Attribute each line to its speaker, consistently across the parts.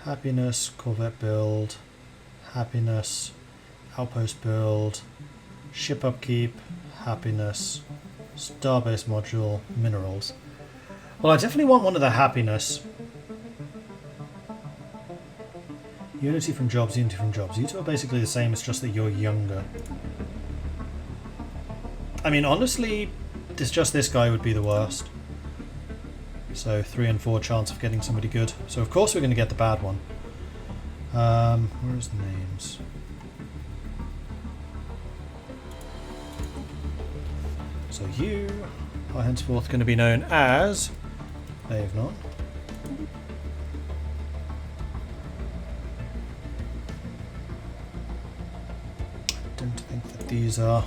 Speaker 1: Happiness, Corvette build, happiness, outpost build, ship upkeep, happiness, starbase module, minerals. Well, I definitely want one of the happiness. Unity from jobs, unity from jobs. You two are basically the same, it's just that you're younger. I mean, honestly, this guy would be the worst. So 3 and 4 chance of getting somebody good. So of course we're going to get the bad one. Where's the names? So you are henceforth going to be known as Avnon. I don't think that these are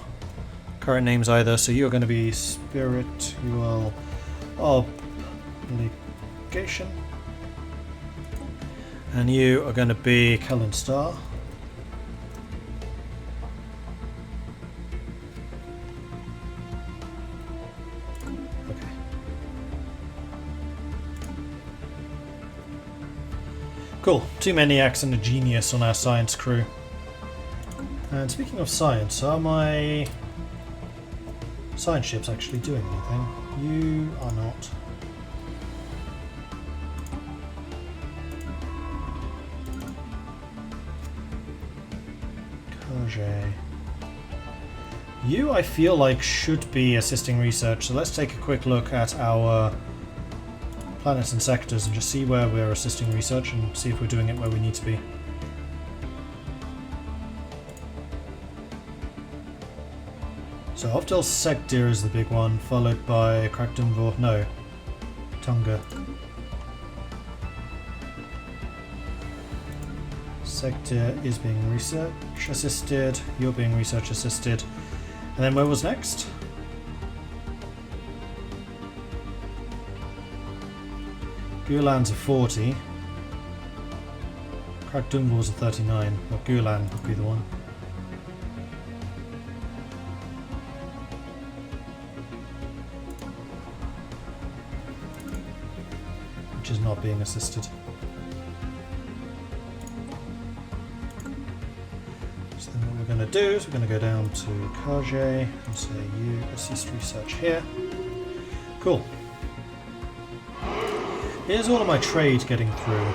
Speaker 1: current names either, so you're going to be Spiritual Obligation. And you are going to be Kellen Star. Okay. Cool. 2 maniacs and a genius on our science crew. And speaking of science, are my science ships actually doing anything? You are not. You, I feel like, should be assisting research, so let's take a quick look at our planets and sectors and just see where we're assisting research and see if we're doing it where we need to be. So Ovdal Tungr is the big one, followed by Ovdal Tungr. Sector is being research assisted, you're being research assisted. And then where was next? Gulan's a 40. Kragdungvor's a 39, but Gulan would be the one. Which is not being assisted. So then what we're going to do is we're going to go down to Kage and say you assist research here. Cool. Here's all of my trade getting through.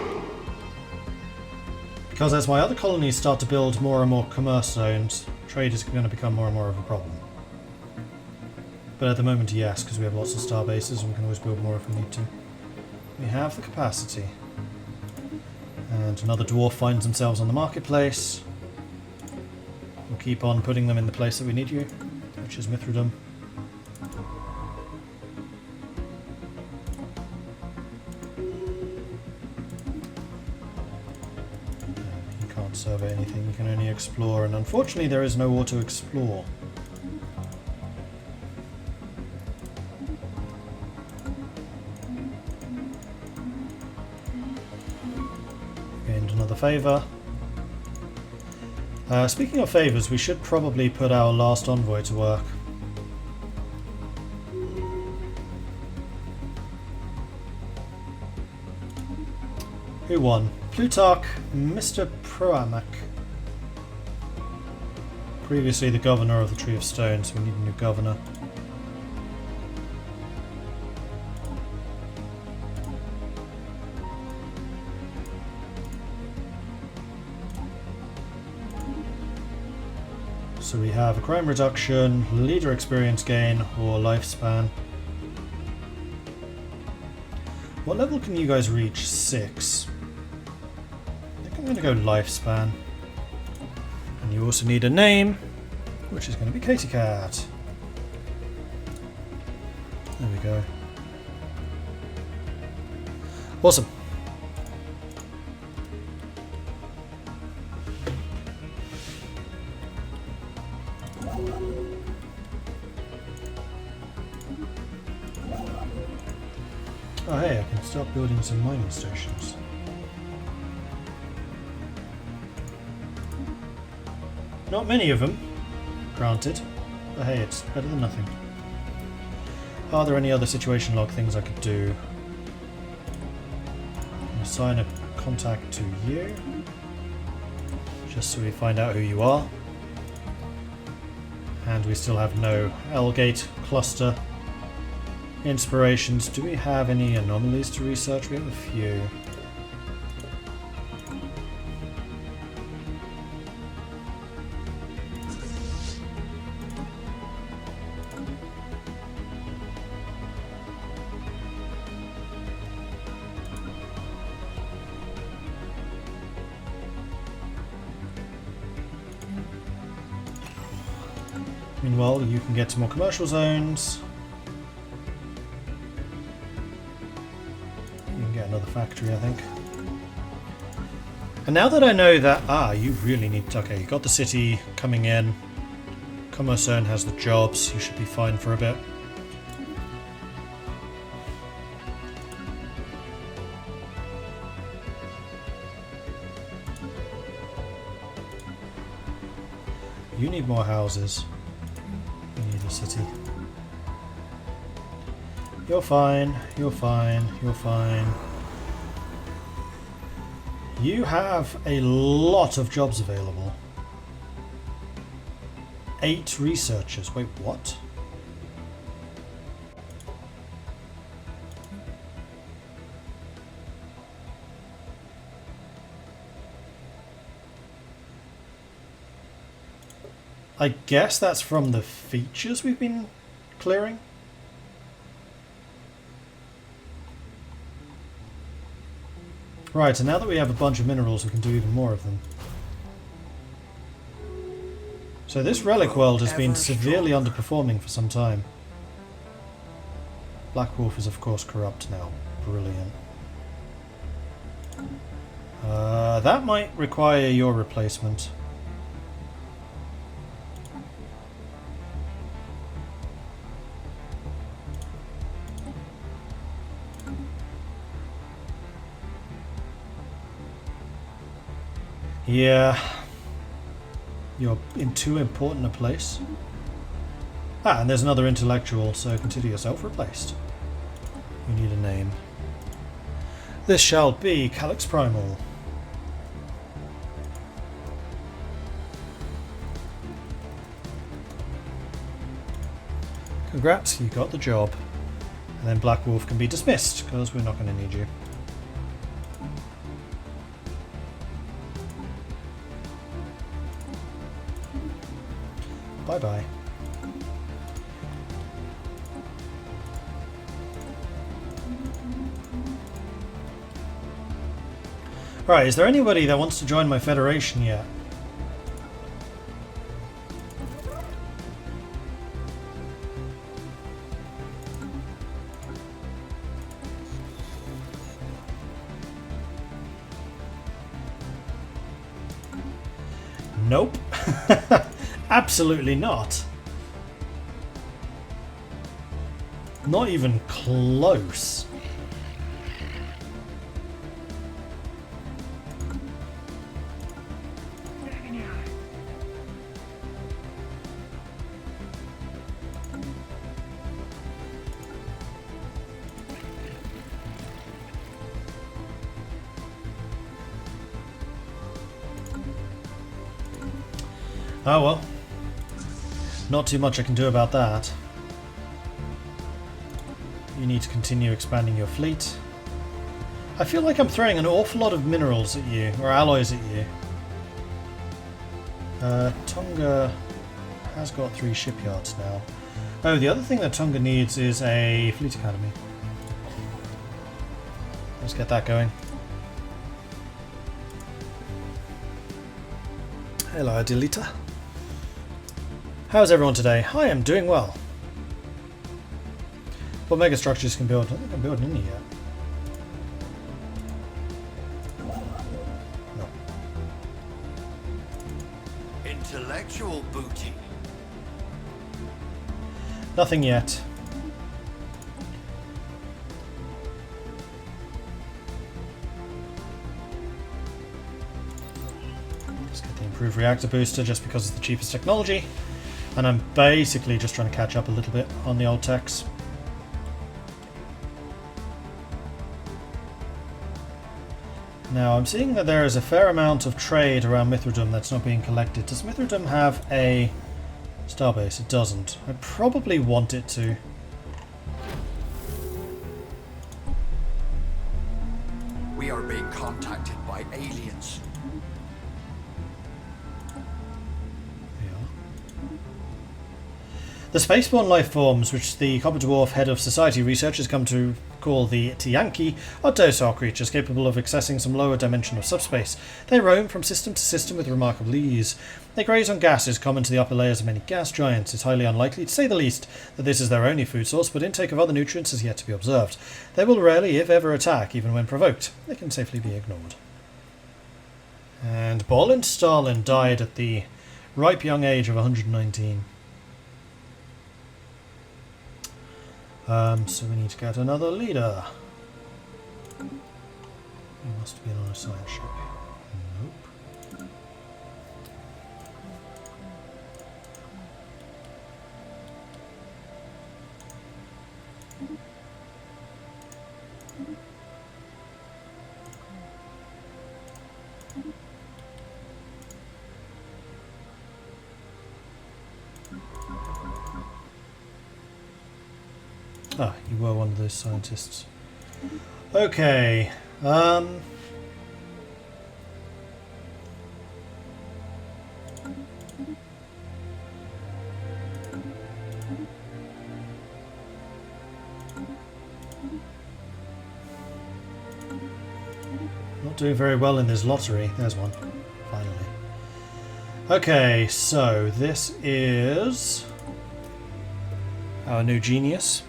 Speaker 1: Because as my other colonies start to build more and more commerce zones, trade is going to become more and more of a problem. But at the moment, yes, because we have lots of star bases and we can always build more if we need to. We have the capacity. And another dwarf finds themselves on the marketplace. We'll keep on putting them in the place that we need you, which is Mithridum. You can't survey anything, you can only explore, and unfortunately there is no auto-explore. Gained another favour. Speaking of favours, we should probably put our last envoy to work. Who won? Plutarch, Mr. Proamac. Previously the governor of the Tree of Stones, so we need a new governor. So we have a crime reduction, leader experience gain, or lifespan. What level can you guys reach? 6. I think I'm going to go lifespan. And you also need a name, which is going to be Katie Cat. There we go. Awesome. Oh hey, I can start building some mining stations. Not many of them, granted, but hey, it's better than nothing. Are there any other situation log things I could do? Assign a contact to you, just so we find out who you are. And we still have no L-Gate cluster inspirations. Do we have any anomalies to research? We have a few. Meanwhile, you can get to more commercial zones. You can get another factory, I think. And now that I know that, you really need, okay, you got the city coming in. Commerce zone has the jobs, you should be fine for a bit. You need more houses. You need a city. You're fine, you're fine, you're fine. You have a lot of jobs available. 8 researchers. Wait, what? I guess that's from the features we've been clearing. Right, and now that we have a bunch of minerals, we can do even more of them. So this relic world has been severely underperforming for some time. Black Wolf is of course corrupt now. Brilliant. That might require your replacement. Yeah, you're in too important a place. And there's another intellectual, so consider yourself replaced. You need a name. This shall be Calyx Primal. Congrats, you got the job. And then Black Wolf can be dismissed, because we're not going to need you. Bye-bye. Right, is there anybody that wants to join my federation yet? Nope. Absolutely not. Not even close. Oh well. Not too much I can do about that. You need to continue expanding your fleet. I feel like I'm throwing an awful lot of minerals at you, or alloys at you. Tungr has got 3 shipyards now. Oh, the other thing that Tungr needs is a fleet academy. Let's get that going. Hello, Adelita. How's everyone today? I am doing well. What mega structures can build? I don't think I'm building any yet. No.
Speaker 2: Intellectual booty.
Speaker 1: Nothing yet. Let's get the improved reactor booster just because it's the cheapest technology. And I'm basically just trying to catch up a little bit on the old techs. Now I'm seeing that there is a fair amount of trade around Mithridum that's not being collected. Does Mithridum have a starbase? It doesn't. I probably want it to.
Speaker 2: We are being contacted by aliens.
Speaker 1: The spaceborne life forms, which the Copper Dwarf head of society research has come to call the Tiyanki, are docile creatures capable of accessing some lower dimension of subspace. They roam from system to system with remarkable ease. They graze on gases common to the upper layers of many gas giants. It's highly unlikely, to say the least, that this is their only food source, but intake of other nutrients has yet to be observed. They will rarely, if ever, attack, even when provoked. They can safely be ignored. And Bolin Stalin died at the ripe young age of 119. So we need to get another leader. He must be on a science ship. Nope. Ah, you were one of those scientists. Okay. Not doing very well in this lottery. There's one. Finally. Okay, so this is our new genius.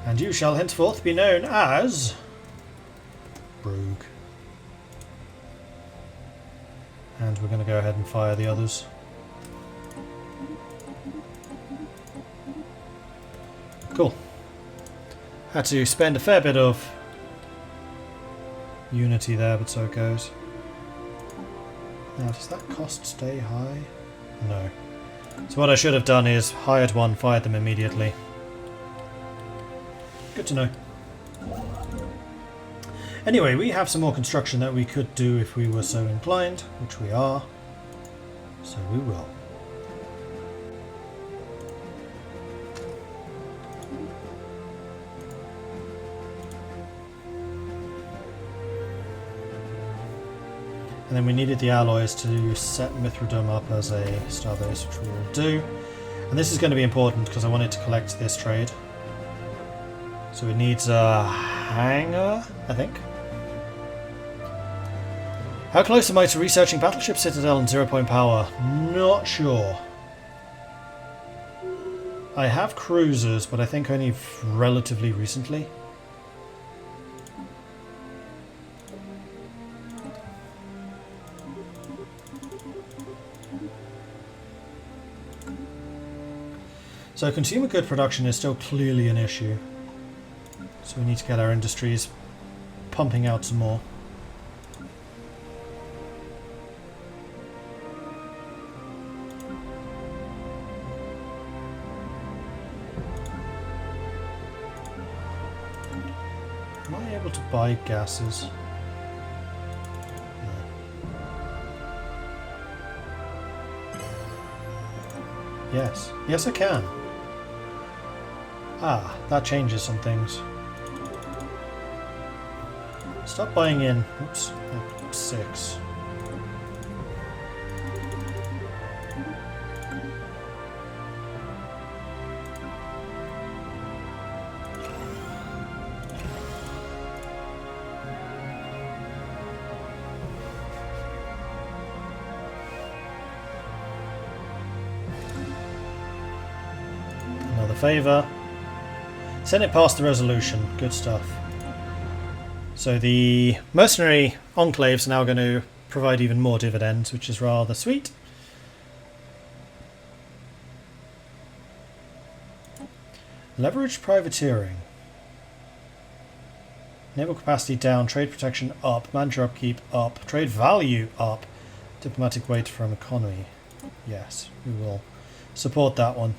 Speaker 1: And you shall henceforth be known as Brogue. And we're going to go ahead and fire the others. Cool. Had to spend a fair bit of unity there, but so it goes. Now, does that cost stay high? No. So what I should have done is hired one, fired them immediately. Good to know. Anyway, we have some more construction that we could do if we were so inclined, which we are. So we will. And then we needed the alloys to set Mithridum up as a starbase, which we will do. And this is going to be important because I wanted to collect this trade. So it needs a hangar, I think. How close am I to researching Battleship Citadel and 0-point power? Not sure. I have cruisers, but I think only relatively recently. So consumer good production is still clearly an issue. So we need to get our industries pumping out some more. Am I able to buy gases? No. Yes. Yes, I can. Ah, that changes some things. Stop buying in. Oops, like 6. Another favour. Senate passed the resolution. Good stuff. So the mercenary enclaves are now going to provide even more dividends, which is rather sweet. Leveraged privateering. Naval capacity down, trade protection up, manager upkeep up, trade value up, diplomatic weight from economy. Yes, we will support that one.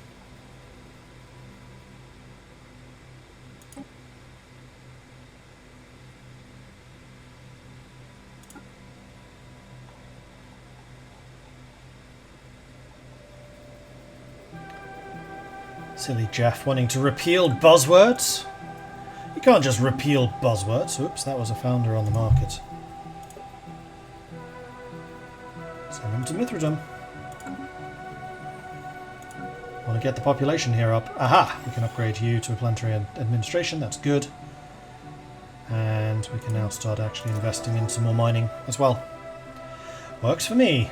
Speaker 1: Silly Jeff wanting to repeal buzzwords. You can't just repeal buzzwords. Oops, that was a founder on the market. Send them to Mithridum. Want to get the population here up. Aha! We can upgrade you to a planetary administration. That's good. And we can now start actually investing in some more mining as well. Works for me.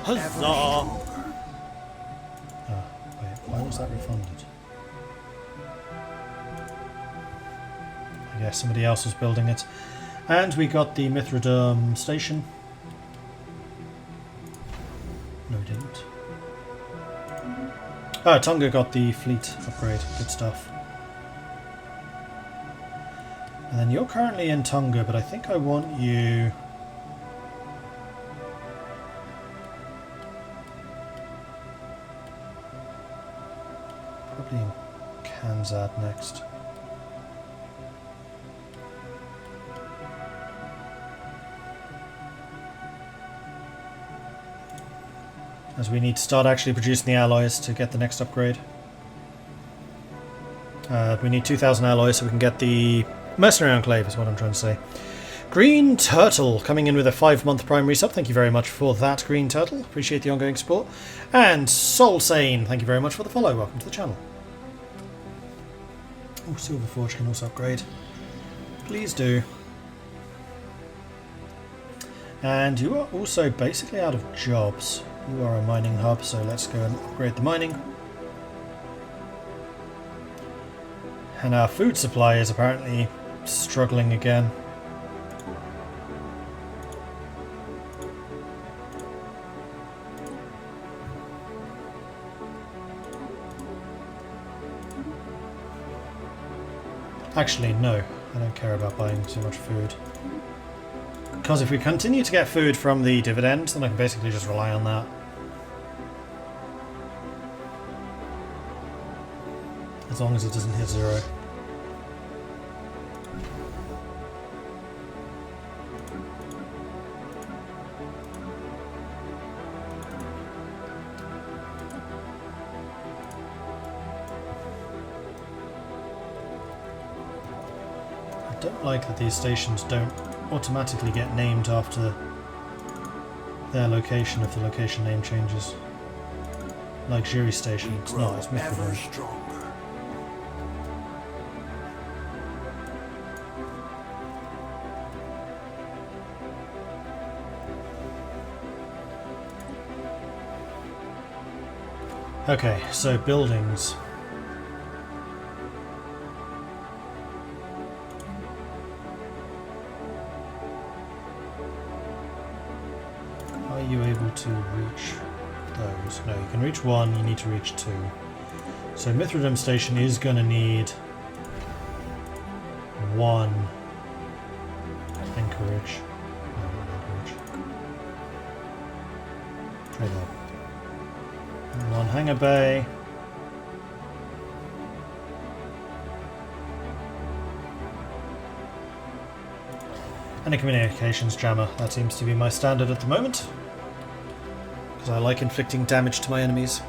Speaker 3: Huzzah!
Speaker 1: Oh, wait, why was that refunded? I guess somebody else was building it. And we got the Mithridum station. No, we didn't. Oh, Tungr got the fleet upgrade. Good stuff. And then you're currently in Tungr, but I think I want you... probably in Kanzad next. As we need to start actually producing the alloys to get the next upgrade. We need 2,000 alloys so we can get the Mercenary Enclave is what I'm trying to say. Green Turtle coming in with a 5-month primary sub. Thank you very much for that, Green Turtle. Appreciate the ongoing support. And Soul Sane, thank you very much for the follow. Welcome to the channel. Oh, Silverforge can also upgrade. Please do. And you are also basically out of jobs. You are a mining hub, so let's go and upgrade the mining. And our food supply is apparently struggling again. Actually, no. I don't care about buying too much food. Because if we continue to get food from the dividend, then I can basically just rely on that. As long as it doesn't hit 0. I don't like that these stations don't automatically get named after their location if the location name changes. Like Jury Station, it's not, it's Mithridum. Okay, so buildings. Are you able to reach those? No, you can reach 1, you need to reach 2. So Mithridum Station is going to need 1 anchorage. No, not anchorage. Trade up. And 1 hangar bay. And a communications jammer. That seems to be my standard at the moment. Because I like inflicting damage to my enemies.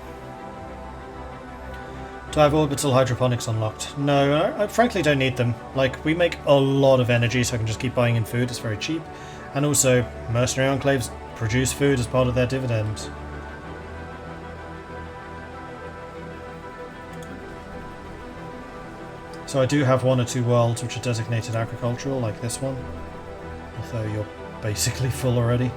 Speaker 1: Do I have orbital hydroponics unlocked? No, I frankly don't need them. Like, we make a lot of energy, so I can just keep buying in food. It's very cheap. And also, mercenary enclaves produce food as part of their dividends. So I do have 1 or 2 worlds which are designated agricultural, like this one. Although you're basically full already.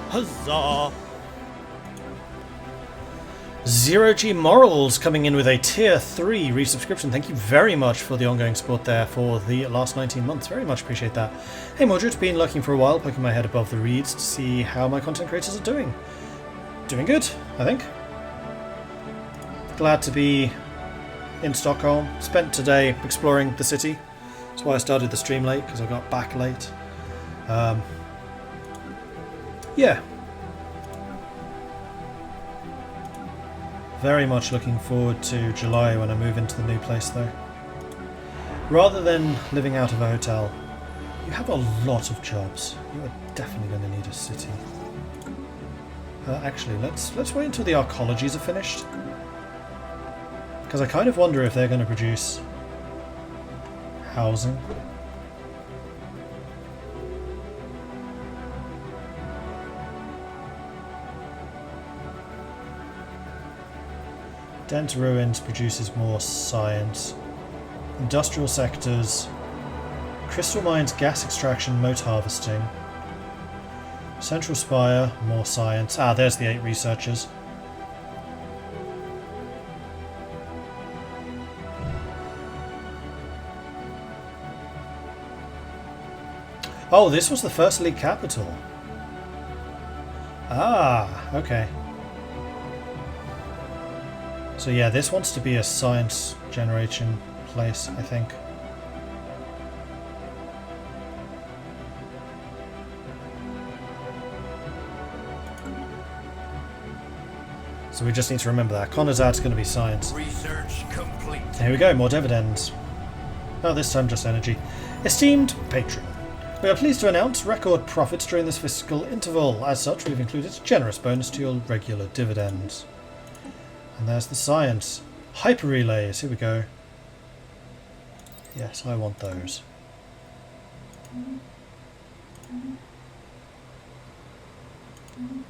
Speaker 3: Huzzah!
Speaker 1: Zero G Morals coming in with a tier 3 resubscription. Thank you very much for the ongoing support there for the last 19 months. Very much appreciate that. Hey Mordred, been looking for a while, poking my head above the reeds to see how my content creators are doing. Doing good, I think. Glad to be in Stockholm. Spent today exploring the city. That's why I started the stream late, because I got back late. Yeah. Very much looking forward to July when I move into the new place though. Rather than living out of a hotel, you have a lot of jobs. You are definitely going to need a city. Actually, let's wait until the arcologies are finished. Because I kind of wonder if they're going to produce housing. Dent Ruins produces more science. Industrial sectors. Crystal mines, gas extraction, moat harvesting. Central Spire, more science. Ah, there's the 8 researchers. Oh, this was the first League capital. Ah, okay. So yeah, this wants to be a science generation place, I think. So we just need to remember that. Conazad's going to be science.
Speaker 2: Research complete.
Speaker 1: Here we go, more dividends. Oh, this time just energy. Esteemed patron, we are pleased to announce record profits during this fiscal interval. As such, we've included a generous bonus to your regular dividends. And there's the science. Hyper relays, here we go. Yes, I want those.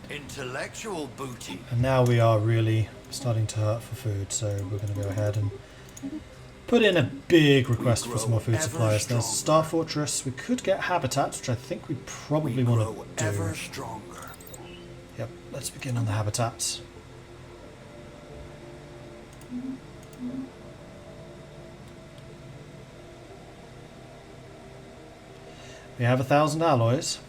Speaker 2: Intellectual booty.
Speaker 1: And now we are really starting to hurt for food, so we're going to go ahead and put in a big request for some more food supplies. There's Star Fortress. We could get habitats, which I think we probably want to do.
Speaker 2: Ever stronger.
Speaker 1: Yep, let's begin on the habitats. We have 1,000 alloys.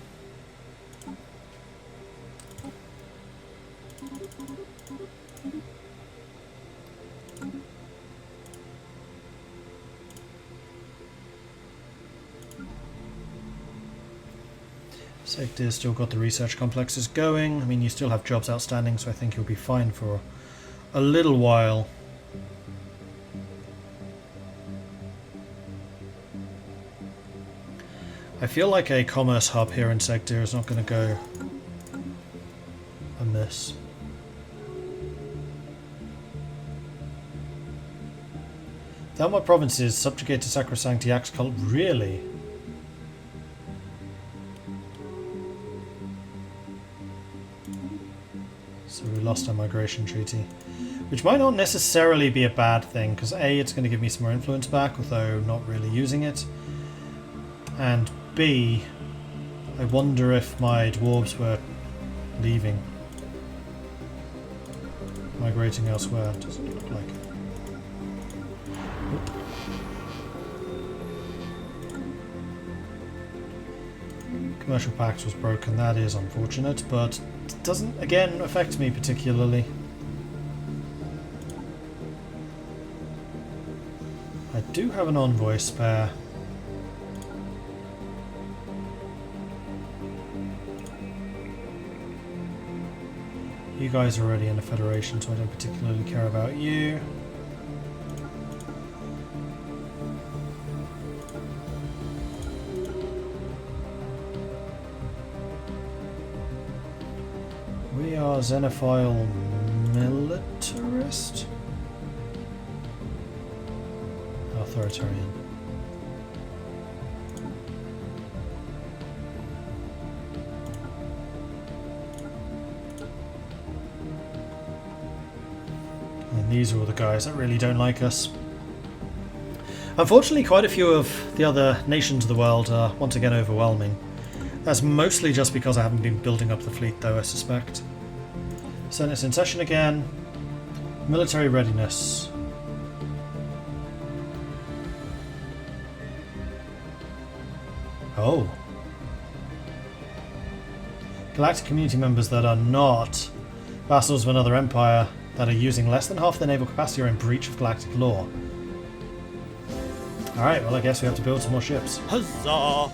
Speaker 1: Sector's still got the research complexes going. I mean, you still have jobs outstanding, so I think you'll be fine for a little while. I feel like a commerce hub here in Sector is not going to go amiss. Thelma provinces subjugate to Sacrosanct Yax cult. Really? So we lost our migration treaty, which might not necessarily be a bad thing, because A, it's going to give me some more influence back, although not really using it, and B, I wonder if my dwarves were leaving, migrating elsewhere. Doesn't look like it. Commercial Pact was broken, that is unfortunate, but it doesn't, again, affect me particularly. I do have an envoy spare. You guys are already in a federation, so I don't particularly care about you. We are Xenophile militarist? Authoritarian. And these are all the guys that really don't like us. Unfortunately, quite a few of the other nations of the world are once again overwhelming. That's mostly just because I haven't been building up the fleet, though, I suspect. Senate's in session again. Military readiness. Oh. Galactic community members that are not vassals of another empire that are using less than half their naval capacity are in breach of galactic law. Alright, well I guess we have to build some more ships.
Speaker 3: Huzzah!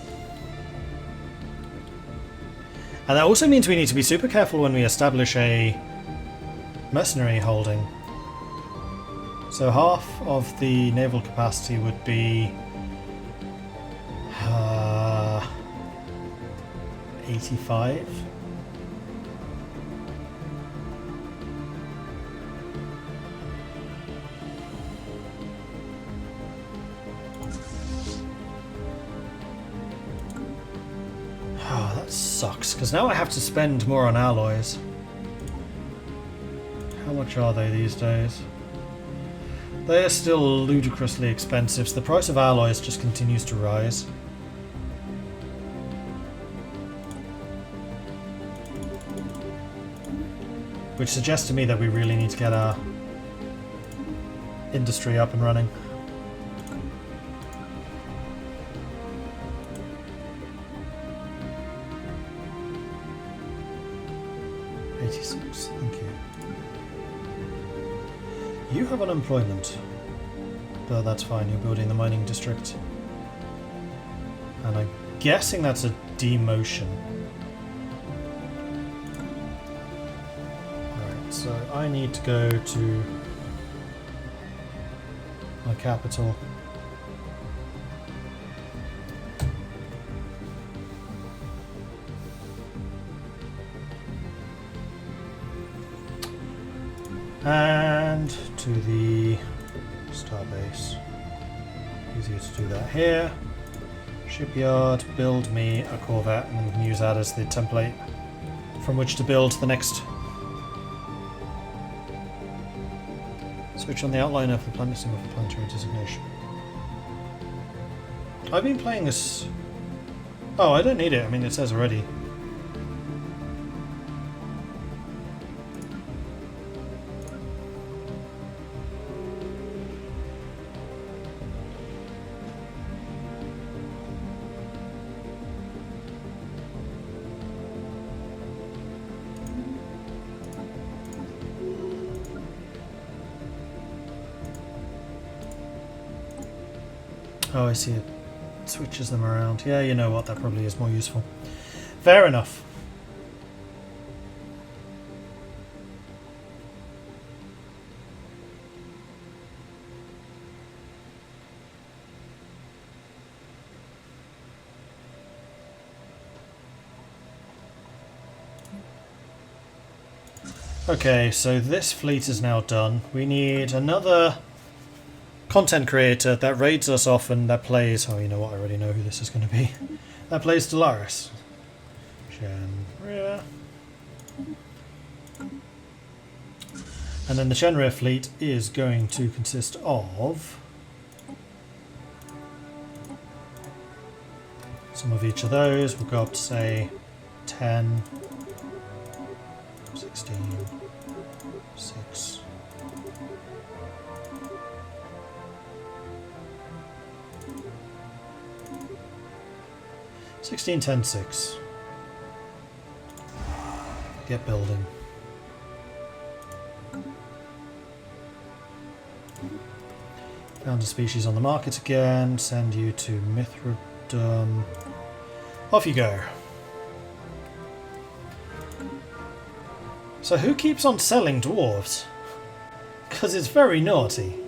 Speaker 1: And that also means we need to be super careful when we establish a mercenary holding. So half of the naval capacity would be 85. Oh, that sucks, because now I have to spend more on alloys. How much are they these days? They are still ludicrously expensive, so the price of alloys just continues to rise. Which suggests to me that we really need to get our industry up and running. Thank you. You have unemployment, but that's fine, you're building the mining district. And I'm guessing that's a demotion. Alright, so I need to go to my capital. And to the starbase. Easier to do that here. Shipyard, build me a corvette, and then we can use that as the template from which to build the next. Switch on the outline of the planet symbol for planetary designation. I've been playing this. Oh, I don't need it. I mean, it says already. Oh, I see it. Switches them around. Yeah, you know what, that probably is more useful. Fair enough. Okay, so this fleet is now done. We need another content creator that raids us often, that plays... Oh, you know what, I already know who this is going to be. That plays Stellaris. Shenria. And then the Shenria fleet is going to consist of some of each of those. We'll go up to, say, 10, 16, 6... 16, 10, 6. Get building. Found a species on the market again. Send you to Mithradum. Off you go. So who keeps on selling dwarves? Because it's very naughty.